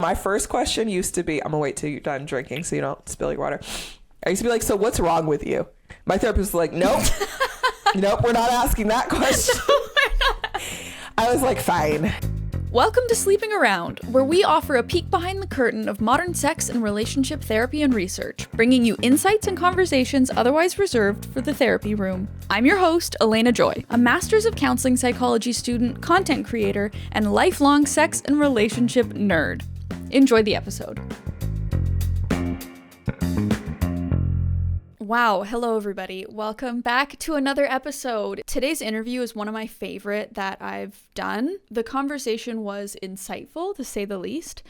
My first question used to be, I'm gonna wait till you're done drinking so you don't spill your water. I used to be like, so what's wrong with you? My therapist was like, nope. Nope, we're not asking that question. I was like, fine. Welcome to Sleeping Around, where we offer a peek behind the curtain of modern sex and relationship therapy and research, bringing you insights and conversations otherwise reserved for the therapy room. I'm your host, Elena Joy, a Master's of Counseling Psychology student, content creator, and lifelong sex and relationship nerd. Enjoy the episode. Wow, hello everybody. Welcome back to another episode. Today's interview is one of my favorite that I've done. The conversation was insightful, to say the least,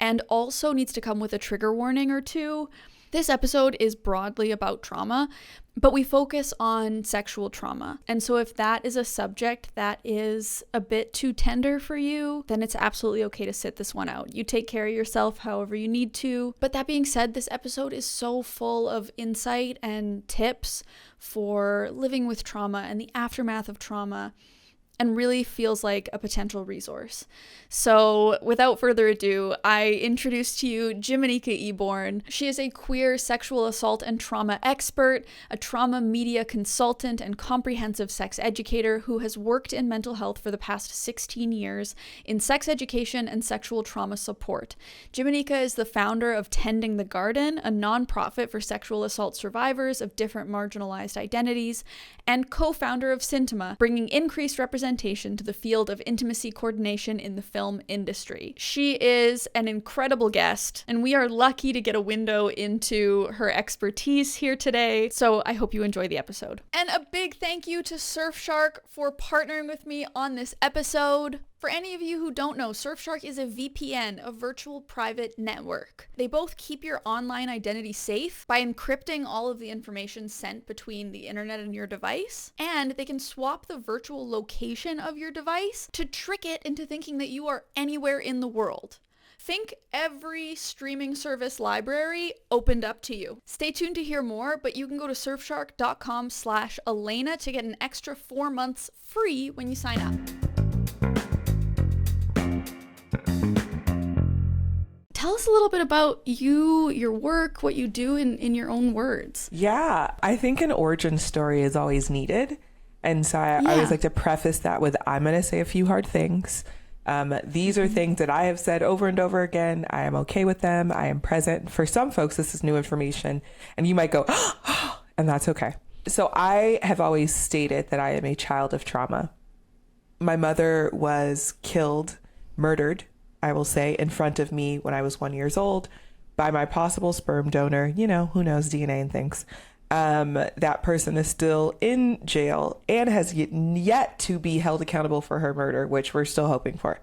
and also needs to come with a trigger warning or two. This episode is broadly about trauma, but we focus on sexual trauma. And so if that is a subject that is a bit too tender for you, then it's absolutely okay to sit this one out. You take care of yourself however you need to. But that being said, this episode is so full of insight and tips for living with trauma and the aftermath of trauma, and really feels like a potential resource. So without further ado, I introduce to you Jimanekia Eborn. She is a queer sexual assault and trauma expert, a trauma media consultant, and comprehensive sex educator who has worked in mental health for the past 16 years in sex education and sexual trauma support. Jimanekia is the founder of Tending the Garden, a nonprofit for sexual assault survivors of different marginalized identities, and co-founder of Cintima, bringing increased representation to the field of intimacy coordination in the film industry. She is an incredible guest, and we are lucky to get a window into her expertise here today, so I hope you enjoy the episode. And a big thank you to Surfshark for partnering with me on this episode. For any of you who don't know, Surfshark is a VPN, a virtual private network. They both keep your online identity safe by encrypting all of the information sent between the internet and your device, and they can swap the virtual location of your device to trick it into thinking that you are anywhere in the world. Think every streaming service library opened up to you. Stay tuned to hear more, but you can go to surfshark.com/Elena to get an extra 4 months free when you sign up. Tell us a little bit about you, your work, what you do in your own words. Yeah, I think an origin story is always needed. And so I always like to preface that with, I'm going to say a few hard things. These are things that I have said over and over again. I am okay with them. I am present. For some folks, this is new information, and you might go, and that's okay. So I have always stated that I am a child of trauma. My mother was killed, murdered, I will say, in front of me when I was 1 year old by my possible sperm donor. You know, who knows, DNA and things. That person is still in jail and has yet to be held accountable for her murder, which we're still hoping for,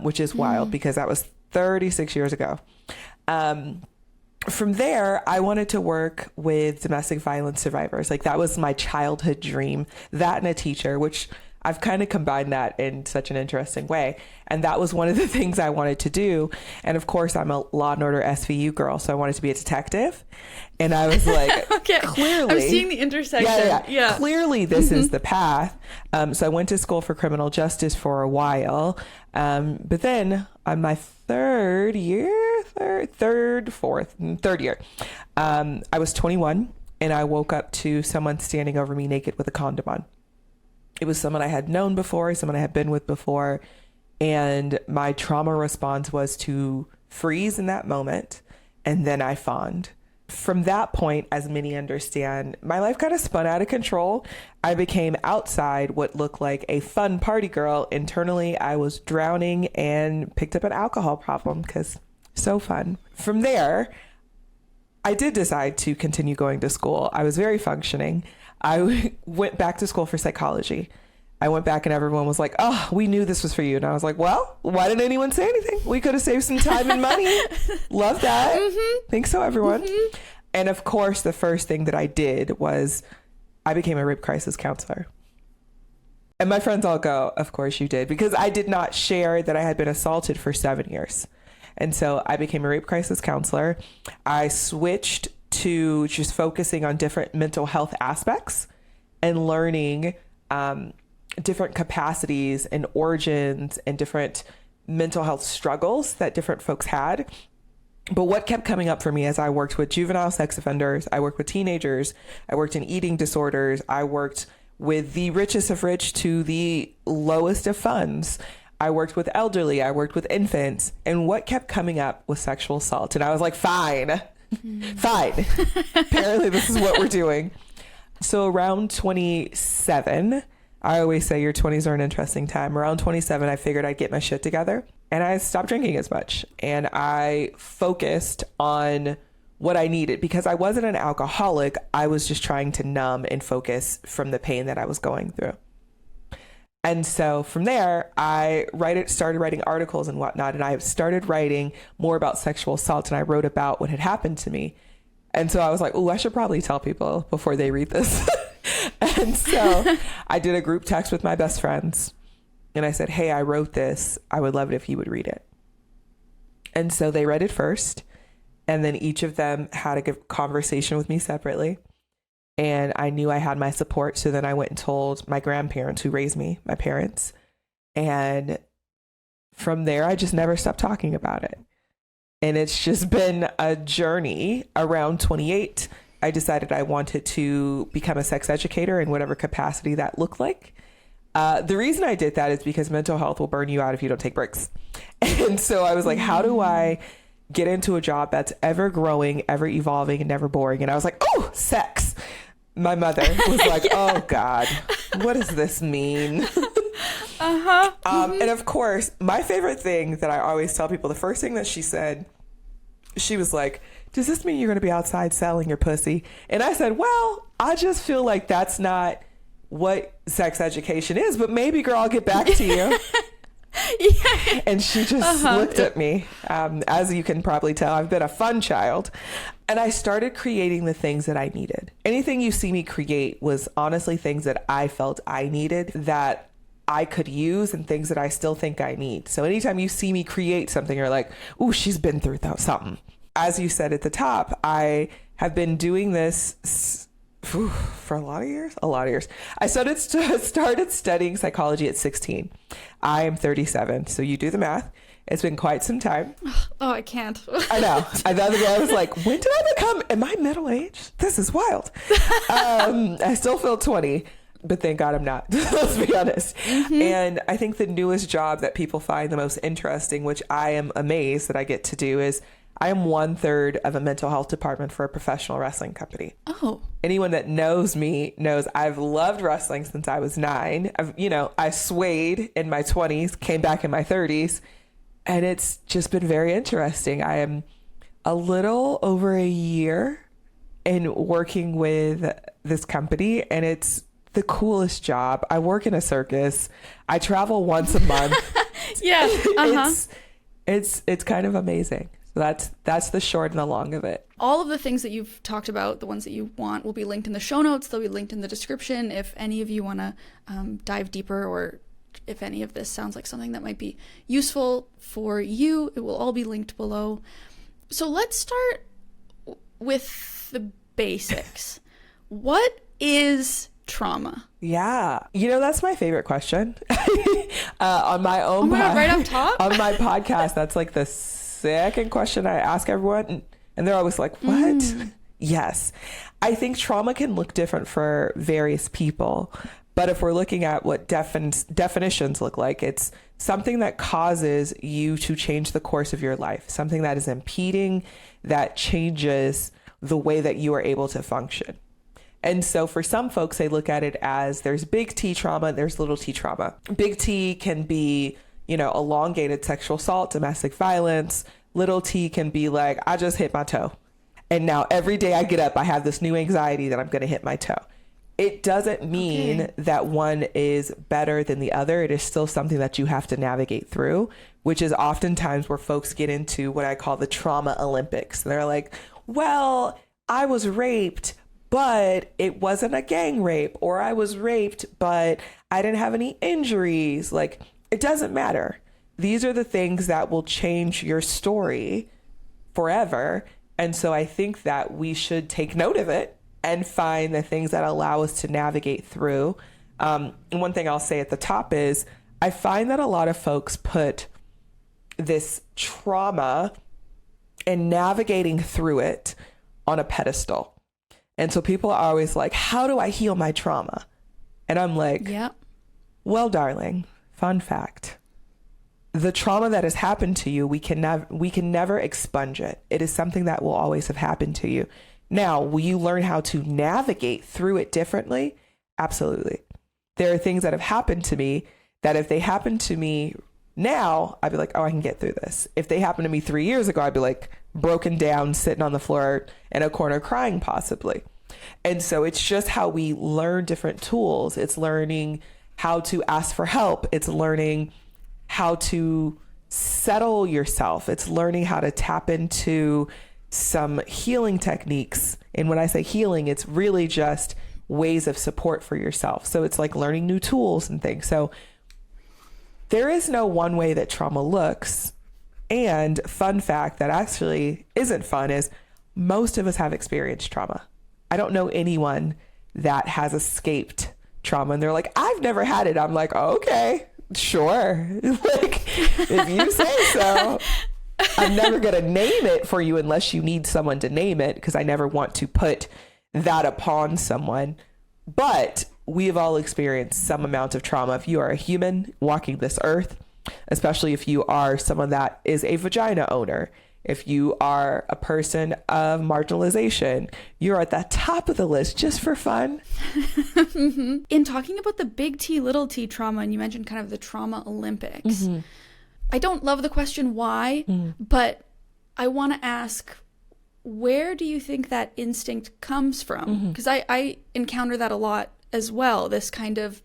which is wild because that was 36 years ago. From there, I wanted to work with domestic violence survivors. Like, that was my childhood dream, that and a teacher, which I've kind of combined that in such an interesting way. And that was one of the things I wanted to do. And of course, I'm a Law and Order SVU girl, so I wanted to be a detective. And I was like, okay, clearly. I'm seeing the intersection. Yeah. Clearly, this is the path. So I went to school for criminal justice for a while. But then on my third year, I was 21 and I woke up to someone standing over me naked with a condom on. It was someone I had known before, someone I had been with before. And my trauma response was to freeze in that moment. And then I fawned. From that point, as many understand, my life kind of spun out of control. I became outside what looked like a fun party girl. Internally, I was drowning and picked up an alcohol problem because so fun. From there, I did decide to continue going to school. I was very functioning. I went back to school for psychology. I went back and everyone was like, oh, we knew this was for you. And I was like, well, why didn't anyone say anything? We could have saved some time and money. Love that. Think so, everyone. And of course, the first thing that I did was I became a rape crisis counselor. And my friends all go, of course you did, because I did not share that I had been assaulted for 7 years. And so I became a rape crisis counselor. I switched to just focusing on different mental health aspects and learning different capacities and origins and different mental health struggles that different folks had. But what kept coming up for me as I worked with juvenile sex offenders, I worked with teenagers, I worked in eating disorders, I worked with the richest of rich to the lowest of funds. I worked with elderly, I worked with infants, and what kept coming up was sexual assault. And I was like, fine. Apparently this is what we're doing. So around 27, I always say your 20s are an interesting time. Around 27, I figured I'd get my shit together and I stopped drinking as much. And I focused on what I needed because I wasn't an alcoholic. I was just trying to numb and focus from the pain that I was going through. And so from there, I started writing articles and whatnot. And I started writing more about sexual assault. And I wrote about what had happened to me. And so I was like, oh, I should probably tell people before they read this. And so I did a group text with my best friends. And I said, hey, I wrote this. I would love it if you would read it. And so they read it first. And then each of them had a good conversation with me separately. And I knew I had my support. So then I went and told my grandparents who raised me, my parents. And from there, I just never stopped talking about it. And it's just been a journey. Around 28, I decided I wanted to become a sex educator in whatever capacity that looked like. The reason I did that is because mental health will burn you out if you don't take breaks. And so I was like, how do I get into a job that's ever growing, ever evolving, and never boring? And I was like, oh, sex. My mother was like, oh God, what does this mean? And of course, my favorite thing that I always tell people, the first thing that she said, she was like, does this mean you're going to be outside selling your pussy? And I said, well, I just feel like that's not what sex education is, but maybe, girl, I'll get back to you. Yeah. And she just looked at me. As you can probably tell, I've been a fun child. And I started creating the things that I needed. Anything you see me create was honestly things that I felt I needed, that I could use, and things that I still think I need. So anytime you see me create something, you're like, ooh, she's been through something. As you said at the top, I have been doing this for a lot of years. I started studying psychology at 16. I am 37. So you do the math. It's been quite some time. Oh, I can't. I know. The other day I was like, when did I am I middle-aged? This is wild. I still feel 20, but thank God I'm not. Let's be honest. And I think the newest job that people find the most interesting, which I am amazed that I get to do, is I am 1/3 of a mental health department for a professional wrestling company. Oh. Anyone that knows me knows I've loved wrestling since I was 9. I swayed in my 20s, came back in my 30s, and it's just been very interesting. I am a little over a year in working with this company, and it's the coolest job. I work in a circus. I travel once a month. Yeah. It's kind of amazing. So that's the short and the long of it. All of the things that you've talked about, the ones that you want, will be linked in the show notes. They'll be linked in the description. If any of you want to dive deeper, or if any of this sounds like something that might be useful for you, it will all be linked below. So let's start with the basics. What is trauma? Yeah. That's my favorite question. On my own right up top? On my podcast, that's like the second question I ask everyone, and they're always like, what? Yes. I think trauma can look different for various people, but if we're looking at what definitions look like, it's something that causes you to change the course of your life, something that is impeding, that changes the way that you are able to function. And so for some folks, they look at it as there's big T trauma, there's little t trauma. Big T can be, elongated sexual assault, domestic violence. Little t can be like, I just hit my toe. And now every day I get up, I have this new anxiety that I'm going to hit my toe. It doesn't mean that one is better than the other. It is still something that you have to navigate through, which is oftentimes where folks get into what I call the trauma Olympics. They're like, well, I was raped, but it wasn't a gang rape, or I was raped, but I didn't have any injuries. Like, it doesn't matter. These are the things that will change your story forever. And so I think that we should take note of it and find the things that allow us to navigate through. And one thing I'll say at the top is I find that a lot of folks put this trauma and navigating through it on a pedestal. And so people are always like, how do I heal my trauma? And I'm like, Yep. Well, darling, fun fact. The trauma that has happened to you, we can never expunge it. It is something that will always have happened to you. Now, will you learn how to navigate through it differently? Absolutely. There are things that have happened to me that if they happen to me now, I'd be like, oh, I can get through this. If they happened to me 3 years ago, I'd be like broken down, sitting on the floor in a corner crying possibly. And so it's just how we learn different tools. It's learning how to ask for help. It's learning how to settle yourself. It's learning how to tap into some healing techniques. And when I say healing, it's really just ways of support for yourself. So it's like learning new tools and things. So there is no one way that trauma looks. And fun fact that actually isn't fun is most of us have experienced trauma. I don't know anyone that has escaped trauma and they're like, I've never had it. I'm like, oh, okay, sure. Like, if you say so. I'm never going to name it for you unless you need someone to name it, because I never want to put that upon someone. But we have all experienced some amount of trauma. If you are a human walking this earth, especially if you are someone that is a vagina owner, if you are a person of marginalization, you're at the top of the list just for fun. Mm-hmm. In talking about the big T, little t trauma, and you mentioned kind of the trauma Olympics, mm-hmm. I don't love the question why, but I want to ask, where do you think that instinct comes from? Because I encounter that a lot as well, this kind of,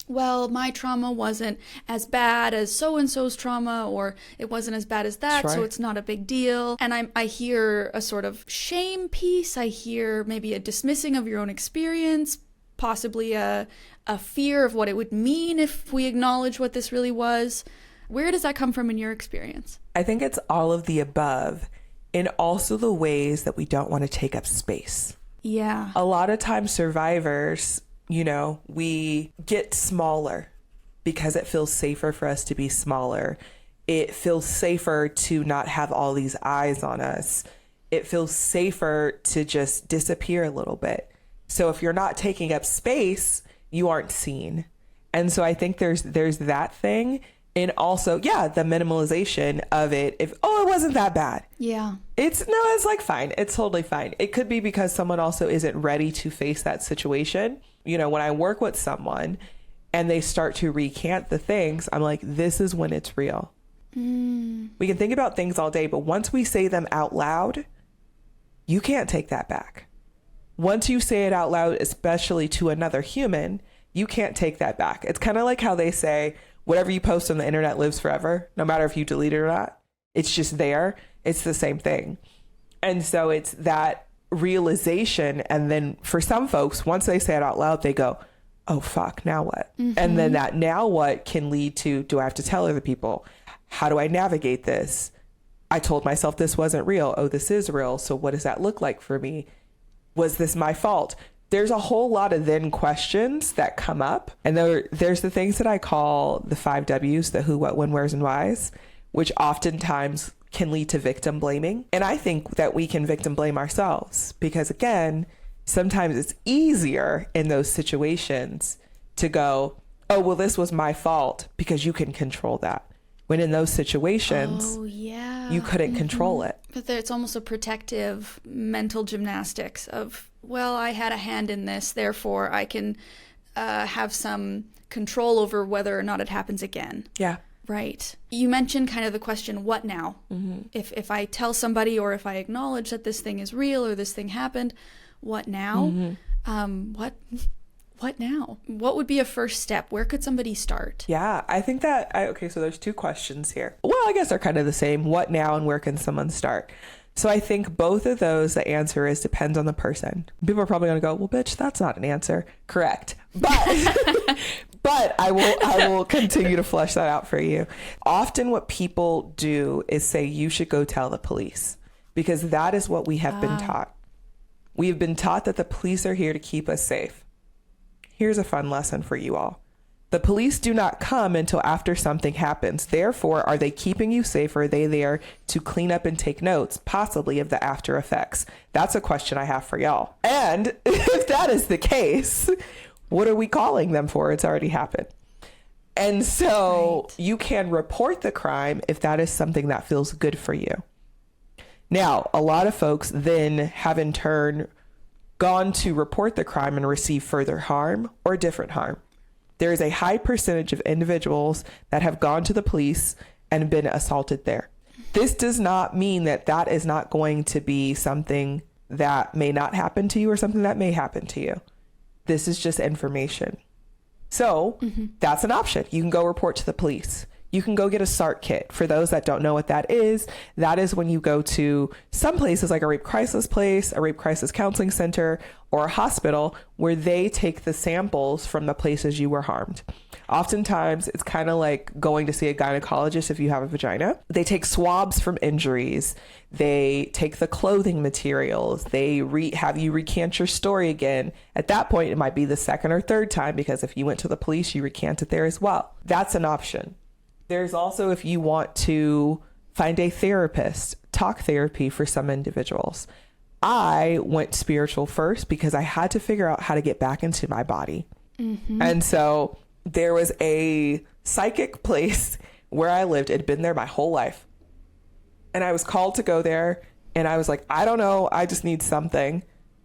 well, my trauma wasn't as bad as so-and-so's trauma, or it wasn't as bad as that, sure, so it's not a big deal. And I hear a sort of shame piece. I hear maybe a dismissing of your own experience, possibly a fear of what it would mean if we acknowledge what this really was. Where does that come from in your experience? I think it's all of the above, and also the ways that we don't want to take up space. Yeah. A lot of times survivors, we get smaller because it feels safer for us to be smaller. It feels safer to not have all these eyes on us. It feels safer to just disappear a little bit. So if you're not taking up space, you aren't seen. And so I think there's that thing. And also, yeah, the minimalization of it. If, it wasn't that bad. Yeah. It's like fine. It's totally fine. It could be because someone also isn't ready to face that situation. When I work with someone and they start to recant the things, I'm like, this is when it's real. We can think about things all day, but once we say them out loud, you can't take that back. Once you say it out loud, especially to another human, you can't take that back. It's kind of like how they say, whatever you post on the internet lives forever, no matter if you delete it or not. It's just there. It's the same thing. And so it's that realization. And then for some folks, once they say it out loud, they go, oh, fuck, now what? And then that now what can lead to, do I have to tell other people? How do I navigate this? I told myself this wasn't real. Oh, this is real. So what does that look like for me? Was this my fault? There's a whole lot of then questions that come up. And there's the things that I call the 5 W's, the who, what, when, where's, and why's, which oftentimes can lead to victim blaming. And I think that we can victim blame ourselves because, again, sometimes it's easier in those situations to go, oh, well, this was my fault because you can control that. When in those situations, you couldn't control it. But it's almost a protective mental gymnastics of, well, I had a hand in this, therefore I can have some control over whether or not it happens again. Yeah. Right. You mentioned kind of the question, what now? If I tell somebody or if I acknowledge that this thing is real or this thing happened, what now? What now? What would be a first step? Where could somebody start? Yeah, I think that, so there's 2 questions here. Well, I guess they're kind of the same. What now and where can someone start? So I think both of those, the answer is depends on the person. People are probably going to go, well, bitch, that's not an answer. Correct. But but I will continue to flesh that out for you. Often what people do is say you should go tell the police because that is what we have been taught. We have been taught that the police are here to keep us safe. Here's a fun lesson for you all. The police do not come until after something happens. Therefore, are they keeping you safe, or are they there to clean up and take notes, possibly of the after effects? That's a question I have for y'all. And if that is the case, what are we calling them for? It's already happened. And so you can report the crime if that is something that feels good for you. Now, a lot of folks then have in turn gone to report the crime and receive further harm or different harm. There is a high percentage of individuals that have gone to the police and been assaulted there. This does not mean that that is not going to be something that may not happen to you or something that may happen to you. This is just information. So that's an option. You can go report to the police. You can go get a SART kit. For those that don't know what that is when you go to some places like a rape crisis place, a rape crisis counseling center, or a hospital where they take the samples from the places you were harmed. Oftentimes, it's kind of like going to see a gynecologist if you have a vagina. They take swabs from injuries. They take the clothing materials. They have you recant your story again. At that point, it might be the second or third time, because if you went to the police, you recant it there as well. That's an option. There's also, if you want to find a therapist, talk therapy for some individuals. I went spiritual first because I had to figure out how to get back into my body. And so there was a psychic place where I lived. It had been there my whole life. And I was called to go there. And I was like, I don't know. I just need something.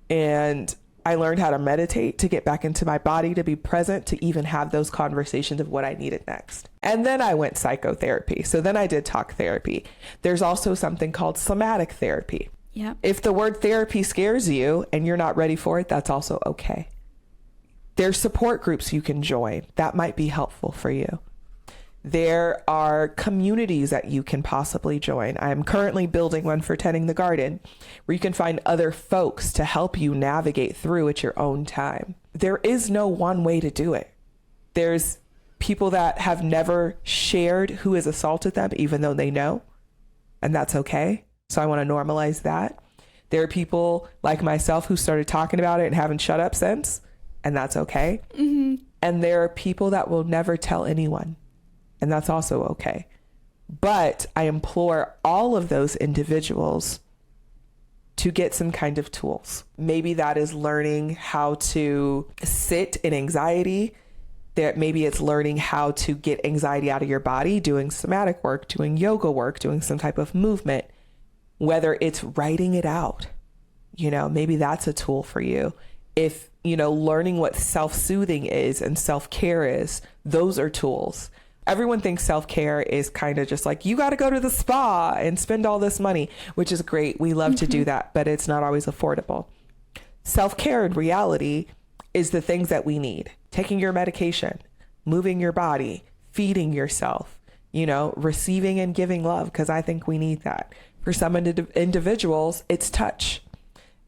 And I learned how to meditate, to get back into my body, to be present, to even have those conversations of what I needed next. And then I went psychotherapy. So then I did talk therapy. There's also something called somatic therapy. Yeah. If the word therapy scares you and you're not ready for it, that's also okay. There's support groups you can join. That might be helpful for you. There are communities that you can possibly join. I'm currently building one for Tending the Garden, where you can find other folks to help you navigate through at your own time. There is no one way to do it. There's people that have never shared who has assaulted them, even though they know, and that's okay. So I want to normalize that. There are people like myself who started talking about it and haven't shut up since, and that's okay. And there are people that will never tell anyone, and that's also okay. But I implore all of those individuals to get some kind of tools. Maybe that is learning how to sit in anxiety. Maybe it's learning how to get anxiety out of your body, doing somatic work, doing yoga work, doing some type of movement, whether it's writing it out. Maybe that's a tool for you. If, learning what self-soothing is and self-care is, those are tools. Everyone thinks self-care is kind of just like, you got to go to the spa and spend all this money, which is great. We love to do that, but it's not always affordable. Self-care in reality is the things that we need. Taking your medication, moving your body, feeding yourself, receiving and giving love, because I think we need that. For some individuals, it's touch.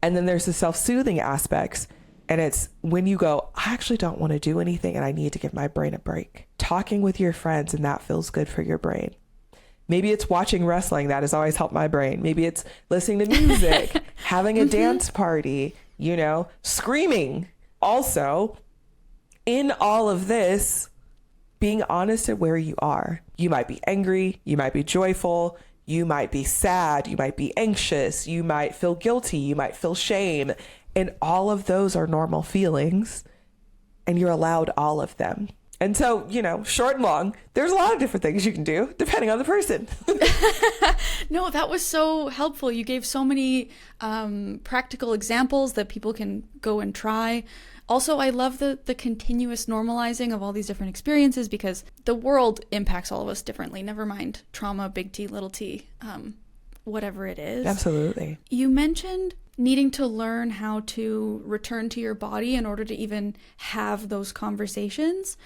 And then there's the self-soothing aspects. And it's when you go, I actually don't want to do anything and I need to give my brain a break. Talking with your friends, and that feels good for your brain. Maybe it's watching wrestling. That has always helped my brain. Maybe it's listening to music, having a dance party, screaming. Also, in all of this, being honest at where you are. You might be angry. You might be joyful. You might be sad. You might be anxious. You might feel guilty. You might feel shame. And all of those are normal feelings, and you're allowed all of them. And so, short and long, there's a lot of different things you can do depending on the person. No, that was so helpful. You gave so many practical examples that people can go and try. Also, I love the continuous normalizing of all these different experiences, because the world impacts all of us differently. Never mind trauma, big T, little t, whatever it is. Absolutely. You mentioned needing to learn how to return to your body in order to even have those conversations.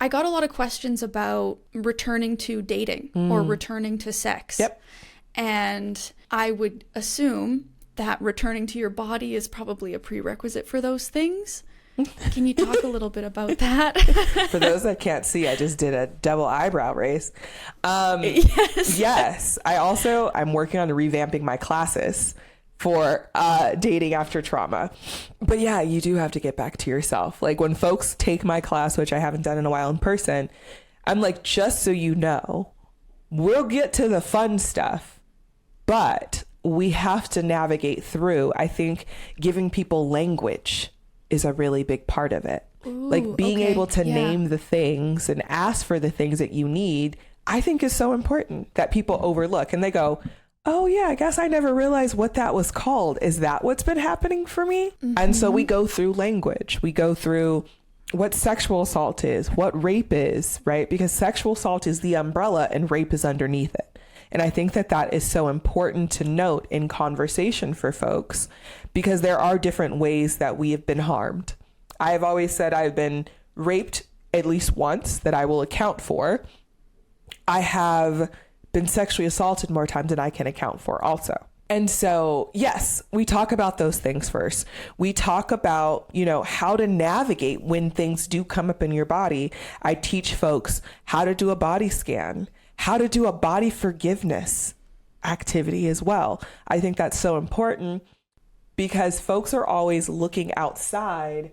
I got a lot of questions about returning to dating or returning to sex. Yep. And I would assume that returning to your body is probably a prerequisite for those things. Can you talk a little bit about that? For those that can't see, I just did a double eyebrow raise. Yes. Yes. I'm working on revamping my classes for dating after trauma. But yeah, you do have to get back to yourself. Like when folks take my class, which I haven't done in a while in person, I'm like, just so you know, we'll get to the fun stuff, but we have to navigate through. I think giving people language is a really big part of it. Ooh, like being able to name the things and ask for the things that you need, I think is so important that people overlook. And they go, oh yeah, I guess I never realized what that was called. Is that what's been happening for me? And so we go through language. We go through what sexual assault is, what rape is, right? Because sexual assault is the umbrella and rape is underneath it. And I think that that is so important to note in conversation for folks, because there are different ways that we have been harmed. I have always said I've been raped at least once that I will account for. I have been sexually assaulted more times than I can account for also. And so, yes, we talk about those things first. We talk about, you know, how to navigate when things do come up in your body. I teach folks how to do a body scan, how to do a body forgiveness activity as well. I think that's so important because folks are always looking outside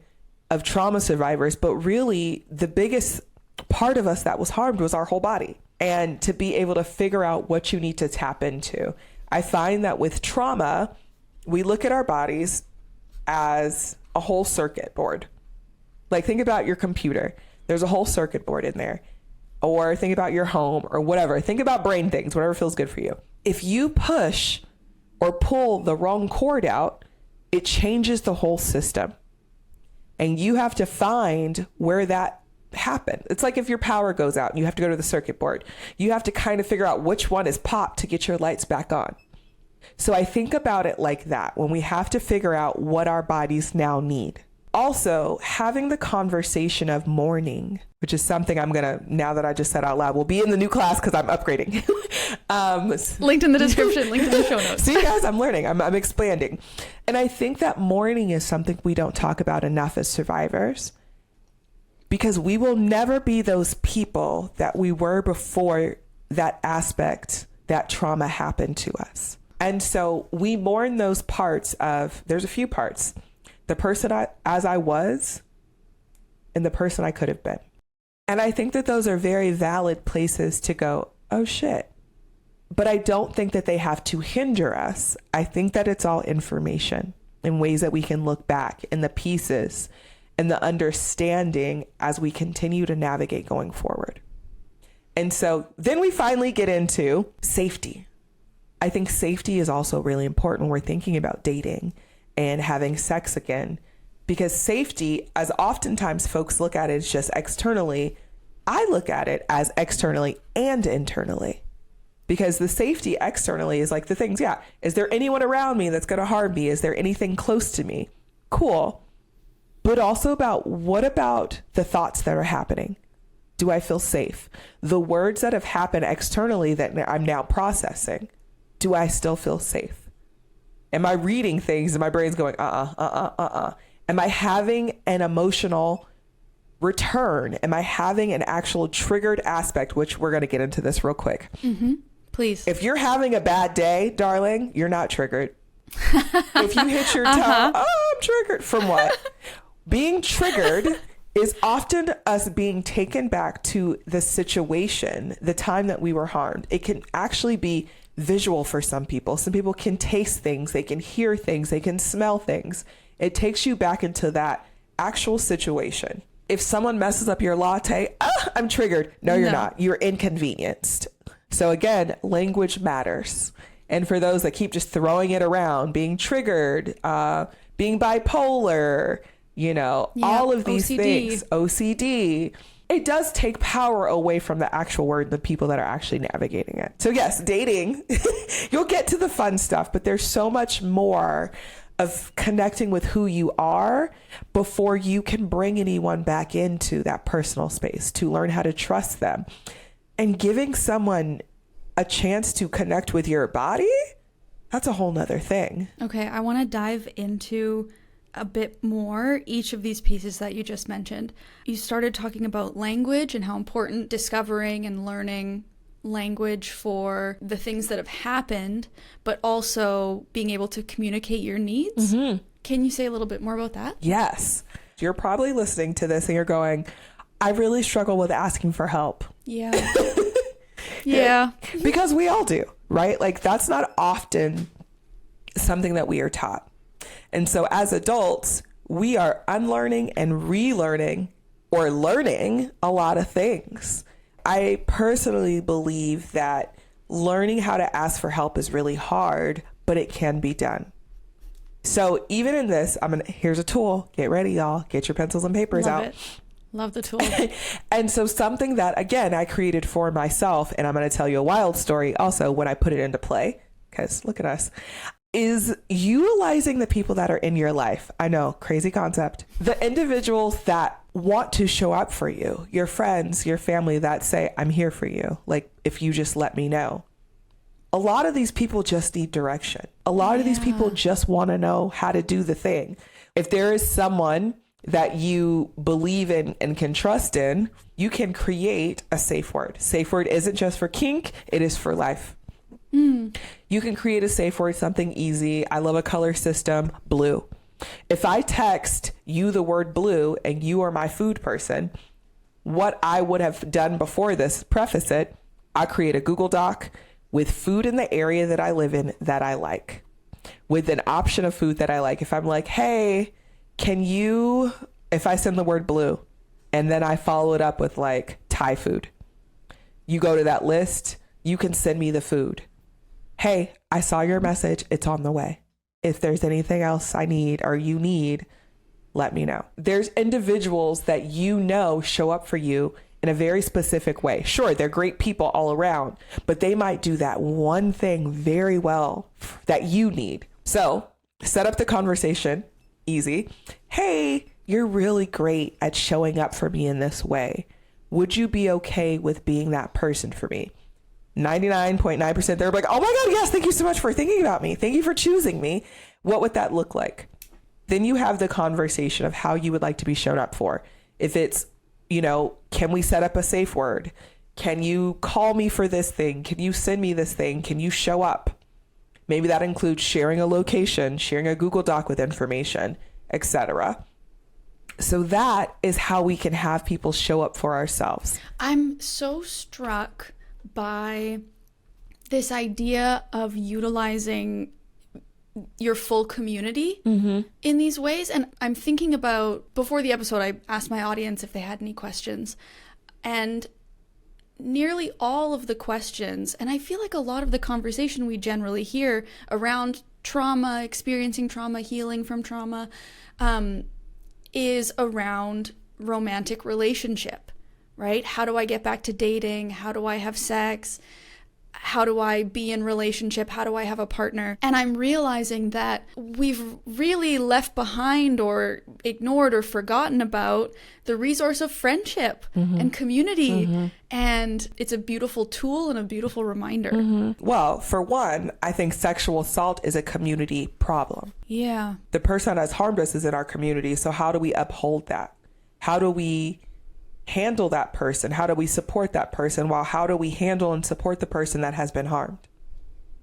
of trauma survivors, but really the biggest part of us that was harmed was our whole body. And to be able to figure out what you need to tap into. I find that with trauma, we look at our bodies as a whole circuit board. Like think about your computer. There's a whole circuit board in there. Or think about your home or whatever. Think about brain things, whatever feels good for you. If you push or pull the wrong cord out, it changes the whole system. And you have to find where that happen. It's like if your power goes out and you have to go to the circuit board, you have to kind of figure out which one is popped to get your lights back on. So I think about it like that when we have to figure out what our bodies now need. Also, having the conversation of mourning, which is something I'm gonna, now that I just said out loud, will be in the new class because I'm upgrading. Linked in the description, linked in the show notes. See guys, I'm learning, I'm expanding. And I think that mourning is something we don't talk about enough as survivors. Because we will never be those people that we were before that aspect, that trauma happened to us. And so we mourn those parts of, there's a few parts, the person as I was and the person I could have been. And I think that those are very valid places to go, oh shit. But I don't think that they have to hinder us. I think that it's all information in ways that we can look back in the pieces and the understanding as we continue to navigate going forward. And so then we finally get into safety. I think safety is also really important when we're thinking about dating and having sex again, because safety, as oftentimes folks look at it as just externally, I look at it as externally and internally. Because the safety externally is like the things, yeah, is there anyone around me that's gonna harm me? Is there anything close to me? Cool. But also about what about the thoughts that are happening? Do I feel safe? The words that have happened externally that I'm now processing, do I still feel safe? Am I reading things and my brain's going, Am I having an emotional return? Am I having an actual triggered aspect, which we're going to get into this real quick. Please. If you're having a bad day, darling, you're not triggered. If you hit your toe, I'm triggered. From what? Being triggered is often us being taken back to the situation, the time that we were harmed. It can actually be visual for some people. Some people can taste things, they can hear things, they can smell things. It takes you back into that actual situation. If someone messes up your latte, I'm triggered. No, you're not. You're inconvenienced. So again, language matters. And for those that keep just throwing it around, being triggered, being bipolar, all of these things, OCD, it does take power away from the actual word, the people that are actually navigating it. So yes, dating, you'll get to the fun stuff, but there's so much more of connecting with who you are before you can bring anyone back into that personal space, to learn how to trust them. And giving someone a chance to connect with your body, that's a whole nother thing. Okay, I want to dive into a bit more each of these pieces that you just mentioned. You started talking about language and how important discovering and learning language for the things that have happened, but also being able to communicate your needs. Can you say a little bit more about that? Yes. You're probably listening to this and you're going, I really struggle with asking for help. Yeah. Yeah. Because we all do, right? Like that's not often something that we are taught. And so as adults, we are unlearning and relearning or learning a lot of things. I personally believe that learning how to ask for help is really hard, but it can be done. So even in this, here's a tool. Get ready, y'all. Get your pencils and papers Love out. it. Love the tool. And so something that, again, I created for myself, and I'm going to tell you a wild story also when I put it into play, because look at us, is utilizing the people that are in your life. I know, crazy concept. The individuals that want to show up for you, your friends, your family that say, I'm here for you. Like, if you just let me know. A lot of these people just need direction. A lot of these people just want to know how to do the thing. If there is someone that you believe in and can trust in, you can create a safe word. Safe word isn't just for kink, it is for life. You can create a safe word, something easy. I love a color system, blue. If I text you the word blue and you are my food person, what I would have done before this, preface it, I create a Google Doc with food in the area that I live in that I like, with an option of food that I like. If I'm like, hey, if I send the word blue and then I follow it up with like Thai food, you go to that list, you can send me the food. Hey, I saw your message. It's on the way. If there's anything else I need or you need, let me know. There's individuals that show up for you in a very specific way. Sure, they're great people all around, but they might do that one thing very well that you need. So set up the conversation. Easy. Hey, you're really great at showing up for me in this way. Would you be okay with being that person for me? 99.9% they're like, oh my God, yes, thank you so much for thinking about me. Thank you for choosing me. What would that look like? Then you have the conversation of how you would like to be shown up for. If it's, can we set up a safe word? Can you call me for this thing? Can you send me this thing? Can you show up? Maybe that includes sharing a location, sharing a Google Doc with information, etc. So that is how we can have people show up for ourselves. I'm so struck by this idea of utilizing your full community in these ways. And I'm thinking about, before the episode, I asked my audience if they had any questions. And nearly all of the questions, and I feel like a lot of the conversation we generally hear around trauma, experiencing trauma, healing from trauma, is around romantic relationship, right? How do I get back to dating? How do I have sex? How do I be in relationship? How do I have a partner? And I'm realizing that we've really left behind or ignored or forgotten about the resource of friendship and community. And it's a beautiful tool and a beautiful reminder. Well, for one, I think sexual assault is a community problem. Yeah. The person that has harmed us is in our community. So how do we uphold that? How do we handle that person? How do we support that person? While how do we handle and support the person that has been harmed?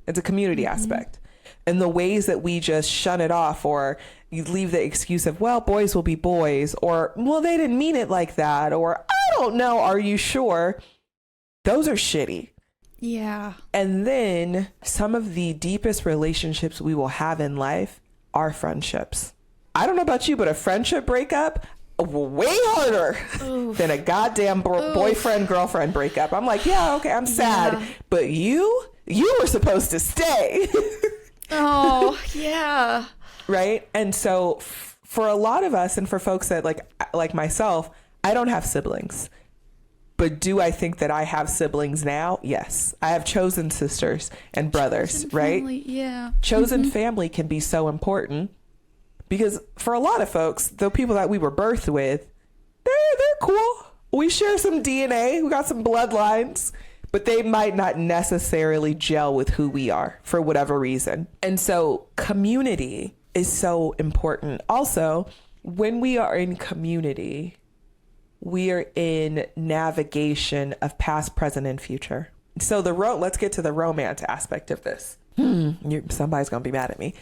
It's a community aspect. And the ways that we just shun it off, or you leave the excuse of, well, boys will be boys, or, well, they didn't mean it like that, or I don't know, are you sure? Those are shitty. Yeah. And then some of the deepest relationships we will have in life are friendships. I don't know about you, but a friendship breakup, way harder than a goddamn boyfriend girlfriend breakup. I'm like, yeah, okay, I'm sad, but you were supposed to stay. Oh, yeah. Right. And so for a lot of us, and for folks that like myself, I don't have siblings, but do I think that I have siblings now? Yes. I have chosen sisters and brothers, right? Family, yeah. Chosen family can be so important. Because for a lot of folks, the people that we were birthed with, they're cool. We share some DNA. We got some bloodlines. But they might not necessarily gel with who we are for whatever reason. And so community is so important. Also, when we are in community, we are in navigation of past, present, and future. So let's get to the romance aspect of this. Somebody's going to be mad at me.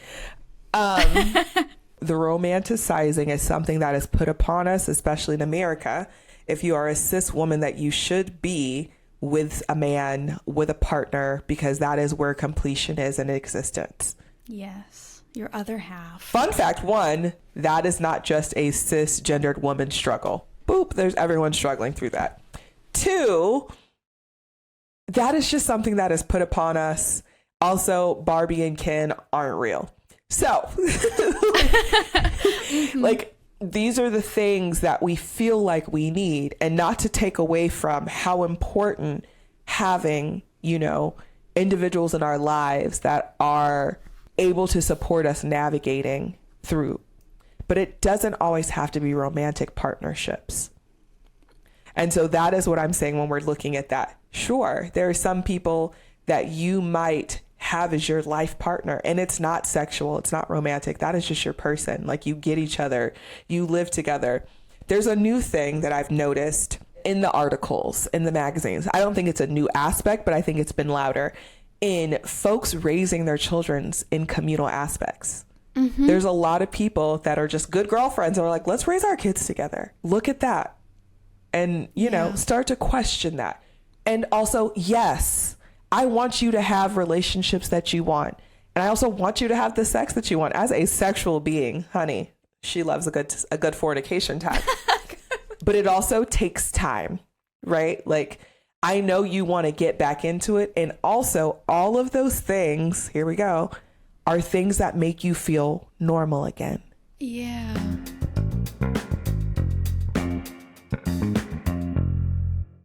The romanticizing is something that is put upon us, especially in America. If you are a cis woman, that you should be with a man, with a partner, because that is where completion is in existence. Yes, your other half. Fun fact one, that is not just a cisgendered woman struggle. Boop, there's everyone struggling through that. Two, that is just something that is put upon us. Also, Barbie and Ken aren't real. So, like, these are the things that we feel like we need, and not to take away from how important having, individuals in our lives that are able to support us navigating through. But it doesn't always have to be romantic partnerships. And so that is what I'm saying when we're looking at that. Sure, there are some people that you might have as your life partner, and it's not sexual, it's not romantic, that is just your person. Like, you get each other, you live together. There's a new thing that I've noticed in the articles, in the magazines. I don't think it's a new aspect, but I think it's been louder in folks raising their children in communal aspects. There's a lot of people that are just good girlfriends and are like, let's raise our kids together. Look at that. And, start to question that. And also, yes, I want you to have relationships that you want. And I also want you to have the sex that you want. As a sexual being, honey, she loves a good fornication time. But it also takes time, right? Like, I know you want to get back into it. And also, all of those things, here we go, are things that make you feel normal again. Yeah.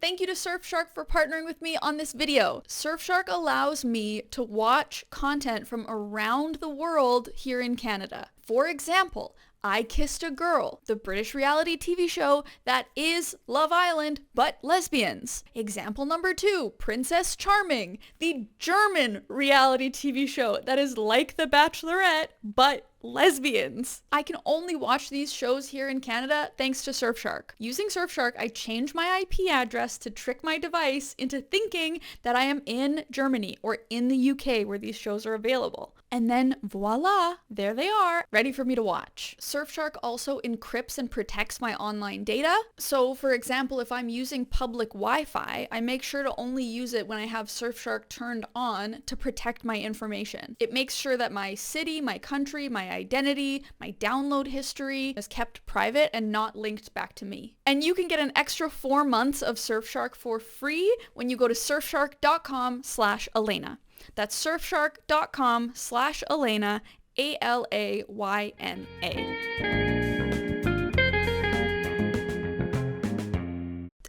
Thank you to Surfshark for partnering with me on this video. Surfshark allows me to watch content from around the world here in Canada. For example, I Kissed a Girl, the British reality TV show that is Love Island, but lesbians. Example number 2, Princess Charming, the German reality TV show that is like The Bachelorette, but lesbians. I can only watch these shows here in Canada thanks to Surfshark. Using Surfshark, I change my IP address to trick my device into thinking that I am in Germany or in the UK where these shows are available. And then voila, there they are, ready for me to watch. Surfshark also encrypts and protects my online data. So for example, if I'm using public Wi-Fi, I make sure to only use it when I have Surfshark turned on to protect my information. It makes sure that my city, my country, my identity, my download history is kept private and not linked back to me. And you can get an extra 4 months of Surfshark for free when you go to surfshark.com/Elena. That's surfshark.com/Elena, ALAYNA.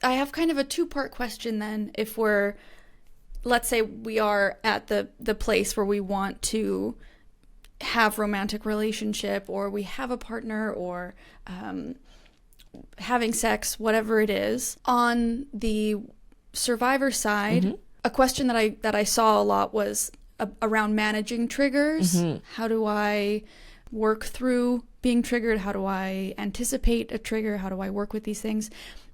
I have kind of a two-part question then. If let's say we are at the place where we want to have romantic relationship, or we have a partner, or having sex, whatever it is. On the survivor side, a question that I saw a lot was around managing triggers. How do I work through being triggered? How do I anticipate a trigger? How do I work with these things?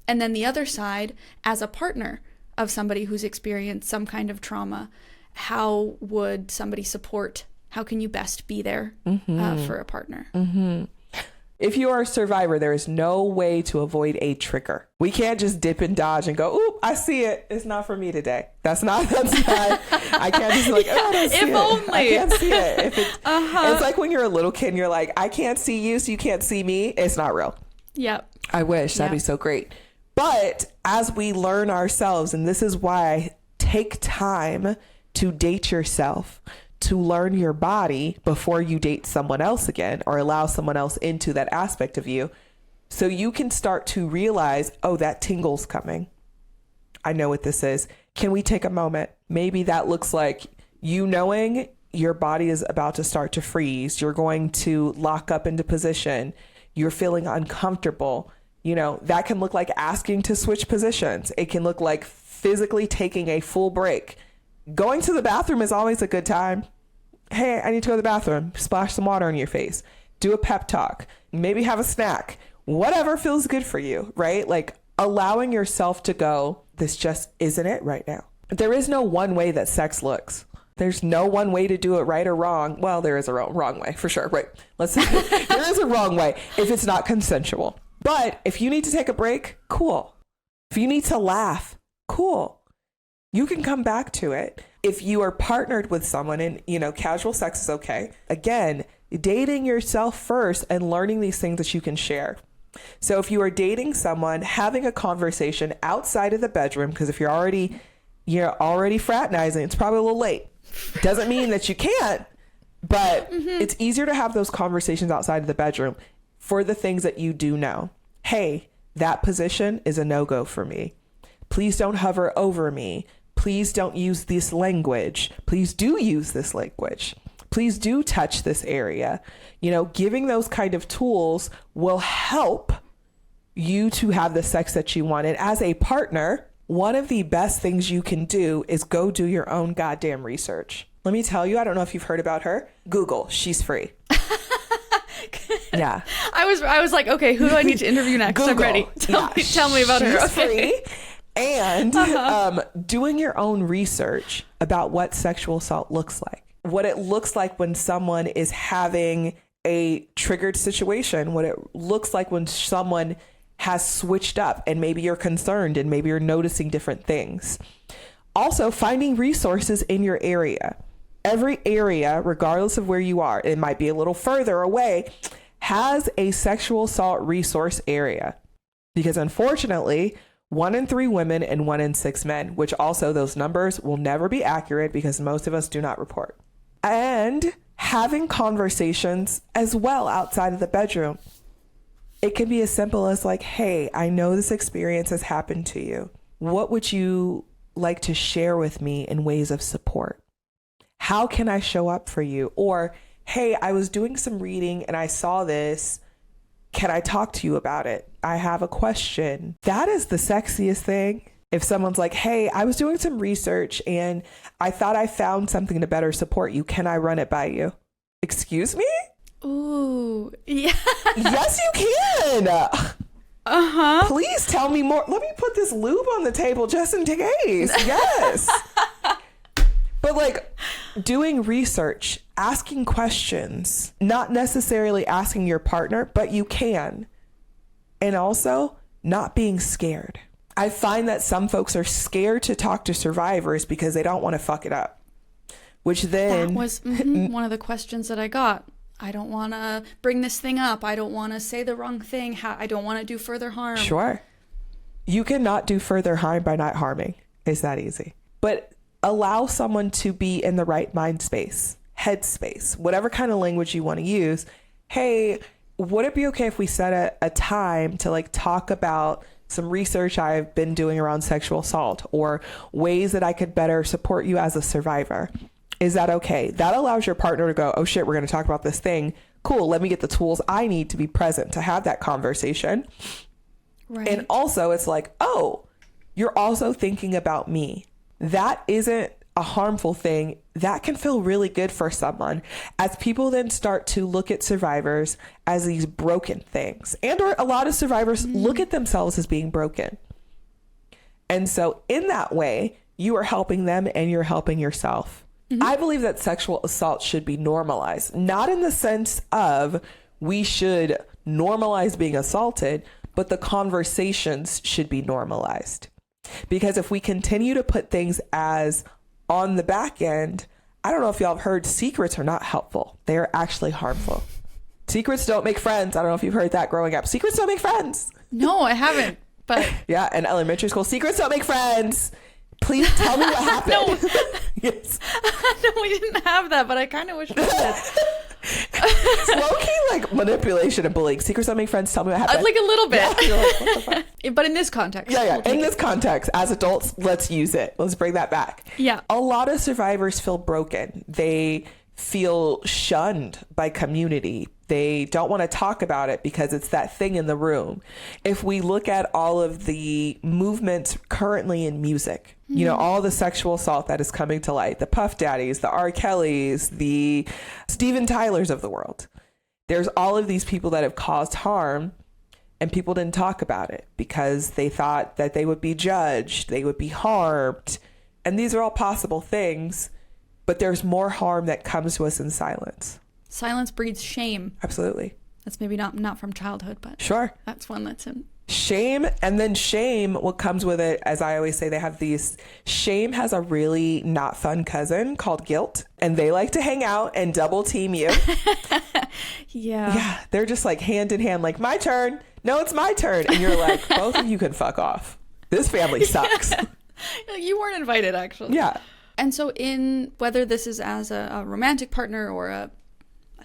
And then the other side, as a partner of somebody who's experienced some kind of trauma, how would somebody support? How can you best be there for a partner? If you are a survivor, there is no way to avoid a trigger. We can't just dip and dodge and go, oop, I see it. It's not for me today. That's not, I can't just be like, oh, I don't see it. Only. I can't see it. It's like when you're a little kid and you're like, I can't see you, so you can't see me. It's not real. Yep. I wish. That'd be so great. But as we learn ourselves, and this is why take time to date yourself, to learn your body before you date someone else again, or allow someone else into that aspect of you, so you can start to realize, oh, that tingle's coming. I know what this is. Can we take a moment? Maybe that looks like you knowing your body is about to start to freeze. You're going to lock up into position. You're feeling uncomfortable. That can look like asking to switch positions. It can look like physically taking a full break. Going to the bathroom is always a good time. Hey, I need to go to the bathroom. Splash some water on your face. Do a pep talk. Maybe have a snack. Whatever feels good for you, right? Like allowing yourself to go, this just isn't it right now. There is no one way that sex looks. There's no one way to do it right or wrong. Well, there is a wrong way for sure. Right. Let's say there is a wrong way if it's not consensual. But if you need to take a break, cool. If you need to laugh, cool. You can come back to it. If you are partnered with someone and, casual sex is okay. Again, dating yourself first and learning these things that you can share. So if you are dating someone, having a conversation outside of the bedroom, because if you're already fraternizing, it's probably a little late. Doesn't mean that you can't, but it's easier to have those conversations outside of the bedroom for the things that you do know. Hey, that position is a no-go for me. Please don't hover over me. Please don't use this language. Please do use this language. Please do touch this area. Giving those kind of tools will help you to have the sex that you want. And as a partner, one of the best things you can do is go do your own goddamn research. Let me tell you, I don't know if you've heard about her. Google, she's free. Yeah. I was like, okay, who do I need to interview next? Google. I'm ready. Tell me about her. She's Okay. free. And doing your own research about what sexual assault looks like. What it looks like when someone is having a triggered situation. What it looks like when someone has switched up and maybe you're concerned and maybe you're noticing different things. Also, finding resources in your area. Every area, regardless of where you are, it might be a little further away, has a sexual assault resource area. Because unfortunately, 1 in 3 women and 1 in 6 men, which also those numbers will never be accurate because most of us do not report. And having conversations as well outside of the bedroom. It can be as simple as like, hey, I know this experience has happened to you. What would you like to share with me in ways of support? How can I show up for you? Or, hey, I was doing some reading and I saw this. Can I talk to you about it? I have a question. That is the sexiest thing. If someone's like, hey, I was doing some research and I thought I found something to better support you. Can I run it by you? Excuse me? Ooh, yeah. Yes, you can. Uh-huh. Please tell me more. Let me put this lube on the table just in case. Yes. But like doing research, asking questions, not necessarily asking your partner, but you can. And also not being scared. I find that some folks are scared to talk to survivors because they don't want to fuck it up. Which then... That was one of the questions that I got. I don't want to bring this thing up. I don't want to say the wrong thing. I don't want to do further harm. Sure. You cannot do further harm by not harming. It's that easy. But allow someone to be in the right mind space, head space, whatever kind of language you want to use. Hey, would it be okay if we set a time to like talk about some research I've been doing around sexual assault or ways that I could better support you as a survivor? Is that okay? That allows your partner to go, oh shit, we're going to talk about this thing. Cool. Let me get the tools I need to be present to have that conversation. Right. And also it's like, oh, you're also thinking about me. That isn't a harmful thing. That can feel really good for someone as people then start to look at survivors as these broken things. And or a lot of survivors look at themselves as being broken. And so in that way, you are helping them and you're helping yourself. I believe that sexual assault should be normalized, not in the sense of we should normalize being assaulted, but the conversations should be normalized. Because if we continue to put things as on the back end, I don't know if y'all have heard, secrets are not helpful. They are actually harmful. Secrets don't make friends. I don't know if you've heard that growing up. Secrets don't make friends. No, I haven't. But yeah, in elementary school, secrets don't make friends. Please tell me what happened. No. Yes. No, we didn't have that, but I kind of wish we did. It's low-key like manipulation and bullying. Secrets don't make friends. Tell me what happened. Like a little bit. Yeah, you're like, what the fuck? But in this context. Yeah. In this context, as adults, let's use it. Let's bring that back. Yeah. A lot of survivors feel broken. They feel shunned by community. They don't want to talk about it because it's that thing in the room. If we look at all of the movements currently in music, you know, all the sexual assault that is coming to light, the Puff Daddies, the R. Kellys, the Steven Tylers of the world. There's all of these people that have caused harm and people didn't talk about it because they thought that they would be judged, they would be harmed. And these are all possible things, but there's more harm that comes to us in silence. Silence breeds shame. Absolutely. That's maybe not from childhood, but sure, that's one that's in. Shame, and then shame, what comes with it, as I always say, they have these, shame has a really not fun cousin called guilt, and they like to hang out and double team you. Yeah, they're just like hand in hand, like, my turn. No, it's my turn. And you're like, both of you can fuck off. This family sucks. You weren't invited, actually. Yeah. And so in, whether this is as a romantic partner or a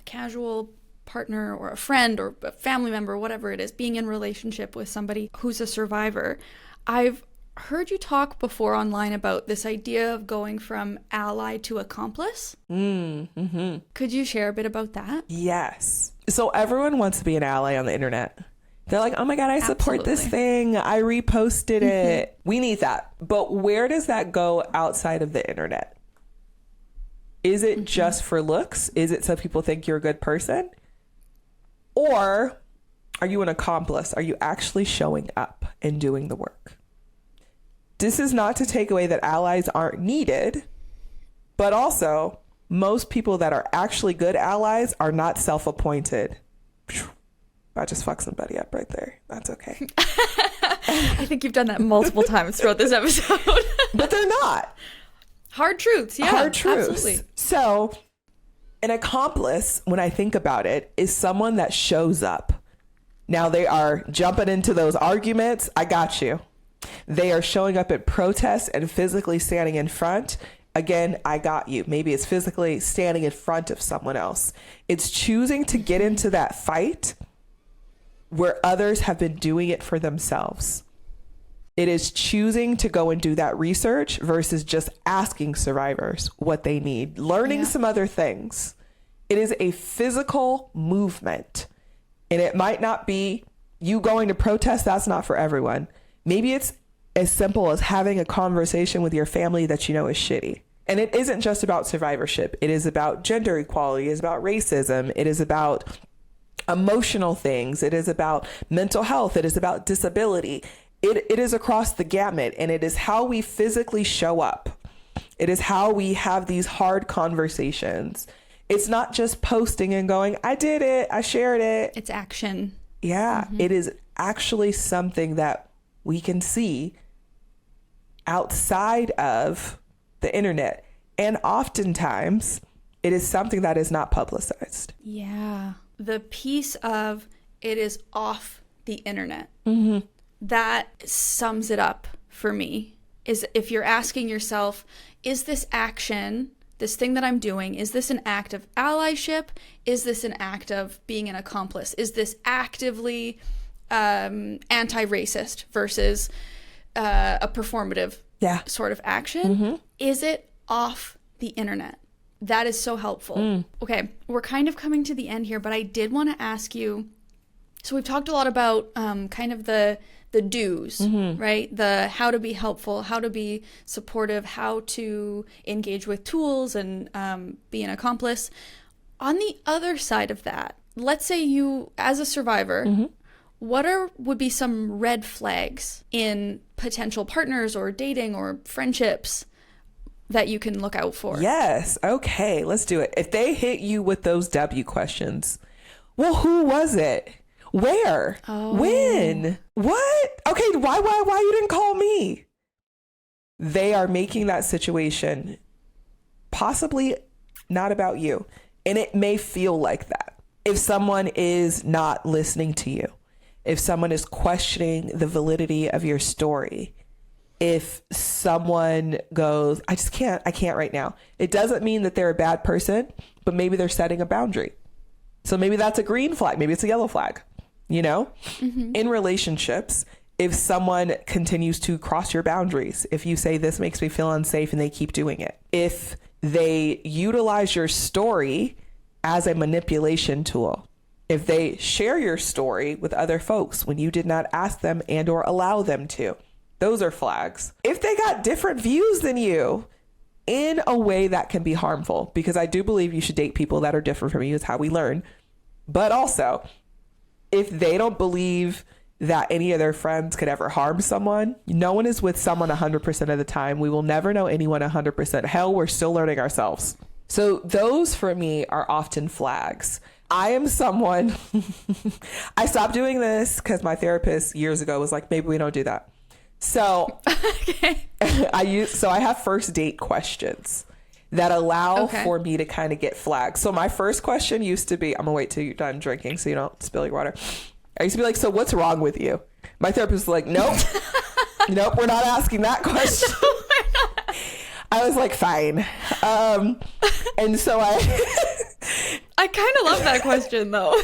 casual partner or a friend or a family member, whatever it is, being in relationship with somebody who's a survivor, I've heard you talk before online about this idea of going from ally to accomplice. Mm-hmm. Could you share a bit about that? Yes. So everyone wants to be an ally on the internet. They're like, oh my God, I support this thing. I reposted it. We need that. But where does that go outside of the internet? Is it just for looks? Is it so people think you're a good person? Or are you an accomplice? Are you actually showing up and doing the work? This is not to take away that allies aren't needed, but also most people that are actually good allies are not self-appointed. I just fucked somebody up right there. That's okay. I think you've done that multiple times throughout this episode. But they're not. Hard truths, yeah. Hard truths. Absolutely. So an accomplice, when I think about it, is someone that shows up. Now they are jumping into those arguments. I got you. They are showing up at protests and physically standing in front. Again, I got you. Maybe it's physically standing in front of someone else. It's choosing to get into that fight where others have been doing it for themselves. It is choosing to go and do that research versus just asking survivors what they need, learning some other things. It is a physical movement, and it might not be you going to protest. That's not for everyone. Maybe it's as simple as having a conversation with your family that you know is shitty. And it isn't just about survivorship. It is about gender equality. It is about racism. It is about emotional things. It is about mental health. It is about disability. It is across the gamut, and it is how we physically show up. It is how we have these hard conversations. It's not just posting and going, I did it, I shared it. It's action. Yeah, it is actually something that we can see outside of the internet. And oftentimes, it is something that is not publicized. Yeah. The piece of it is off the internet. That sums it up for me, is if you're asking yourself, is this action, this thing that I'm doing, is this an act of allyship? Is this an act of being an accomplice? Is this actively anti-racist versus a performative sort of action? Is it off the internet? That is so helpful. Okay, we're kind of coming to the end here, but I did want to ask you, so we've talked a lot about kind of the do's, right? The how to be helpful, how to be supportive, how to engage with tools and be an accomplice. On the other side of that, let's say you, as a survivor, what would be some red flags in potential partners or dating or friendships that you can look out for? Yes. Okay, let's do it. If they hit you with those W questions, well, who was it? Where? When? What? Okay, why you didn't call me? They are making that situation possibly not about you. And it may feel like that. If someone is not listening to you, if someone is questioning the validity of your story, if someone goes, I can't right now. It doesn't mean that they're a bad person, but maybe they're setting a boundary. So maybe that's a green flag. Maybe it's a yellow flag, you know? In relationships, if someone continues to cross your boundaries, if you say this makes me feel unsafe and they keep doing it, if they utilize your story as a manipulation tool, if they share your story with other folks when you did not ask them and or allow them to, those are flags. If they got different views than you in a way that can be harmful, because I do believe you should date people that are different from you, is how we learn. But also, if they don't believe that any of their friends could ever harm someone. No one is with someone 100% of the time. We will never know anyone 100%. Hell, we're still learning ourselves. So those for me are often flags. I am someone, I stopped doing this because my therapist years ago was like, maybe we don't do that. So Okay. I have first date questions that allow for me to kind of get flags. So my first question used to be, I'm gonna wait till you're done drinking so you don't spill your water. I used to be like, so what's wrong with you? My therapist was like, nope, nope, we're not asking that question. No, I was like, fine. And so I kind of love that question though.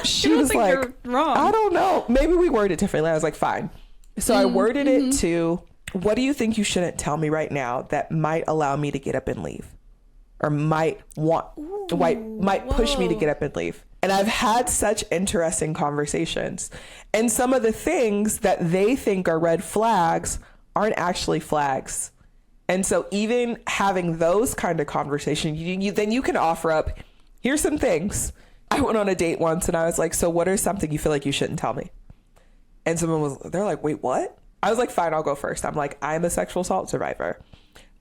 She was like, you're wrong. I don't know. Maybe we worded it differently. I was like, fine. So I worded it to, what do you think you shouldn't tell me right now that might allow me to get up and leave? Or might push me to get up and leave? And I've had such interesting conversations. And some of the things that they think are red flags aren't actually flags. And so even having those kind of conversations, then you can offer up, here's some things. I went on a date once and I was like, so what are something you feel like you shouldn't tell me? And they're like, wait, what? I was like, fine, I'll go first. I'm like, I'm a sexual assault survivor.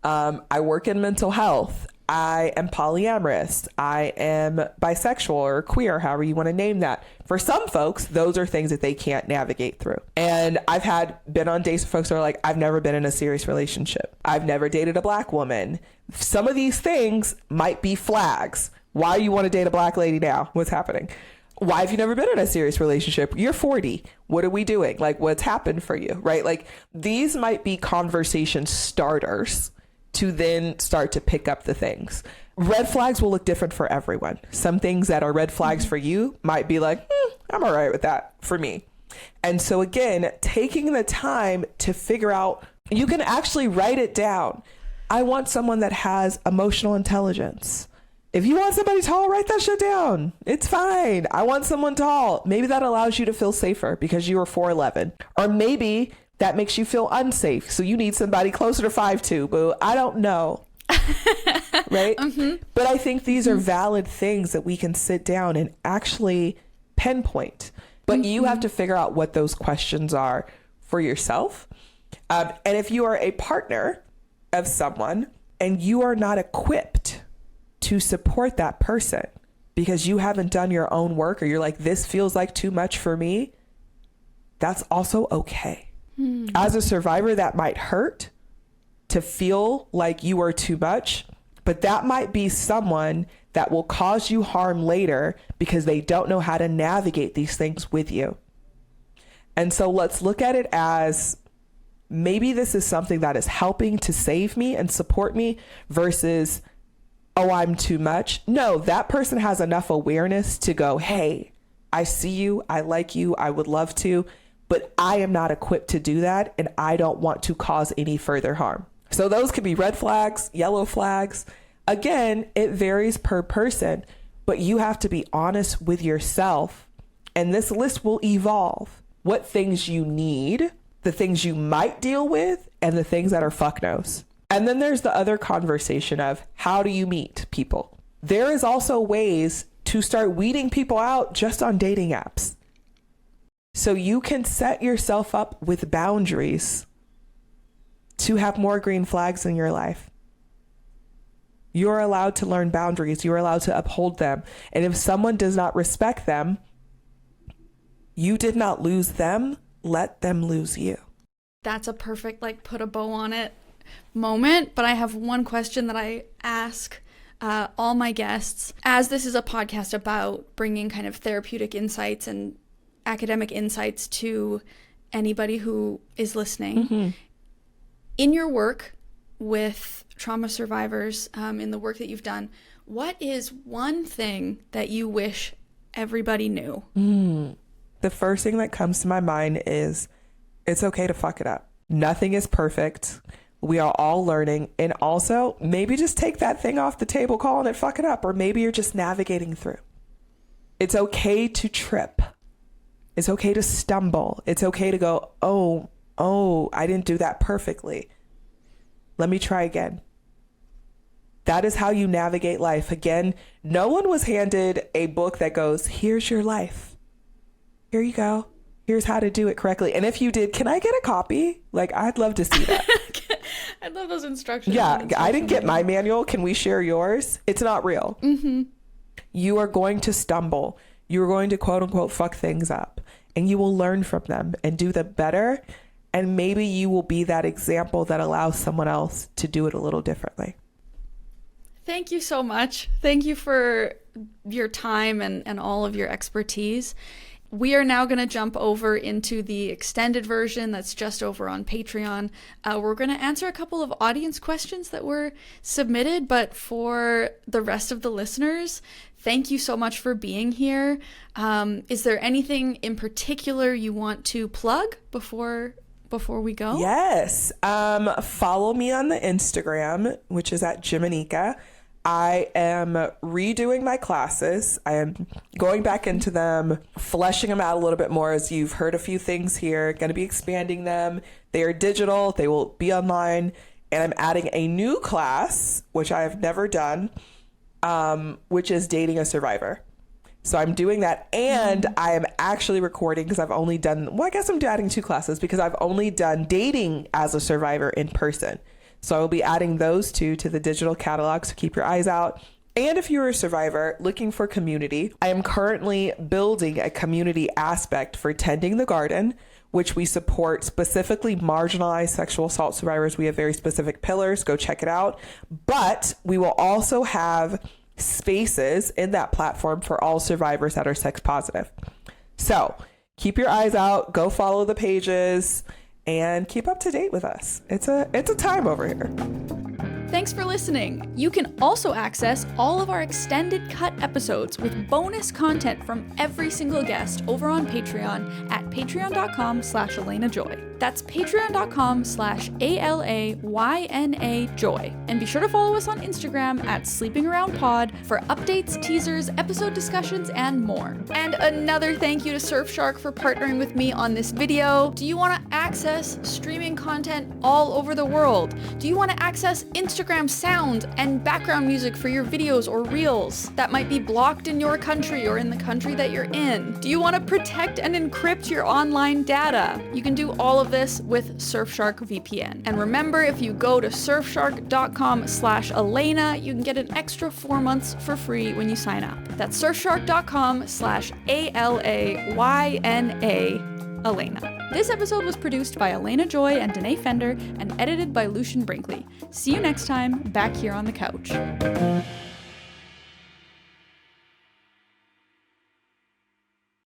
I work in mental health. I am polyamorous. I am bisexual or queer, however you want to name that. For some folks, those are things that they can't navigate through. And I've been on dates with folks who are like, I've never been in a serious relationship. I've never dated a Black woman. Some of these things might be flags. Why do you want to date a Black lady now? What's happening? Why have you never been in a serious relationship? You're 40. What are we doing? Like, what's happened for you, right? Like, these might be conversation starters to then start to pick up the things. Red flags will look different for everyone. Some things that are red flags for you might be like, I'm all right with that for me. And so again, taking the time to figure out, you can actually write it down. I want someone that has emotional intelligence. If you want somebody tall, write that shit down. It's fine. I want someone tall. Maybe that allows you to feel safer because you were 4'11". Or maybe that makes you feel unsafe. So you need somebody closer to 5'2", boo. I don't know. Right? But I think these are valid things that we can sit down and actually pinpoint. But you have to figure out what those questions are for yourself. And if you are a partner of someone and you are not equipped to support that person because you haven't done your own work, or you're like, this feels like too much for me, that's also okay. As a survivor, that might hurt to feel like you are too much, but that might be someone that will cause you harm later because they don't know how to navigate these things with you. And so let's look at it as, maybe this is something that is helping to save me and support me versus, oh, I'm too much. No, that person has enough awareness to go, hey, I see you, I like you, I would love to, but I am not equipped to do that, and I don't want to cause any further harm. So those could be red flags, yellow flags. Again, it varies per person, but you have to be honest with yourself, and this list will evolve. What things you need, the things you might deal with, and the things that are fuck nos. And then there's the other conversation of, how do you meet people? There is also ways to start weeding people out just on dating apps. So you can set yourself up with boundaries to have more green flags in your life. You're allowed to learn boundaries. You're allowed to uphold them. And if someone does not respect them, you did not lose them. Let them lose you. That's a perfect, like, put a bow on it moment. But I have one question that I ask all my guests, as this is a podcast about bringing kind of therapeutic insights and academic insights to anybody who is listening. In your work with trauma survivors, in the work that you've done, what is one thing that you wish everybody knew? The first thing that comes to my mind is, it's okay to fuck it up. Nothing is perfect. We are all learning. And also, maybe just take that thing off the table calling it fuck it up, or maybe you're just navigating through. It's okay to trip. It's okay to stumble. It's okay to go, oh, I didn't do that perfectly. Let me try again. That is how you navigate life. Again, no one was handed a book that goes, here's your life. Here you go. Here's how to do it correctly. And if you did, can I get a copy? Like, I'd love to see that. I'd love those instructions. Yeah, I didn't get my manual. Can we share yours? It's not real. Mm-hmm. You are going to stumble. You're going to quote unquote fuck things up, and you will learn from them and do them better. And maybe you will be that example that allows someone else to do it a little differently. Thank you so much. Thank you for your time and all of your expertise. We are now going to jump over into the extended version that's just over on Patreon. We're going to answer a couple of audience questions that were submitted, but for the rest of the listeners, thank you so much for being here. Is there anything in particular you want to plug before we go? Yes. Follow me on the Instagram, which is at Jimanekia. I am redoing my classes. I am going back into them, fleshing them out a little bit more, as you've heard a few things here. Going to be expanding them. They are digital. They will be online. And I'm adding a new class, which I have never done, which is dating a survivor. So I'm doing that. And I am actually recording because I've only done, well, I guess I'm adding 2 classes because I've only done dating as a survivor in person. So I will be adding those 2 to the digital catalog, so keep your eyes out. And if you're a survivor looking for community, I am currently building a community aspect for Tending the Garden, which we support specifically marginalized sexual assault survivors. We have very specific pillars. Go check it out. But we will also have spaces in that platform for all survivors that are sex positive. So keep your eyes out. Go follow the pages. And keep up to date with us. It's a time over here. Thanks for listening. You can also access all of our extended cut episodes with bonus content from every single guest over on Patreon at patreon.com/AlenaJoy. That's patreon.com/ALAYNAJoy. And be sure to follow us on Instagram at SleepingAroundPod for updates, teasers, episode discussions, and more. And another thank you to Surfshark for partnering with me on this video. Do you want to access streaming content all over the world? Do you want to access Instagram sound and background music for your videos or reels that might be blocked in your country or in the country that you're in? Do you want to protect and encrypt your online data? You can do all of this with Surfshark VPN. And remember, if you go to surfshark.com/Alena, you can get an extra 4 months for free when you sign up. That's surfshark.com/ALAYNA. Alena. This episode was produced by Elena Joy and Danae Fender and edited by Lucian Brinkley. See you next time, back here on the couch.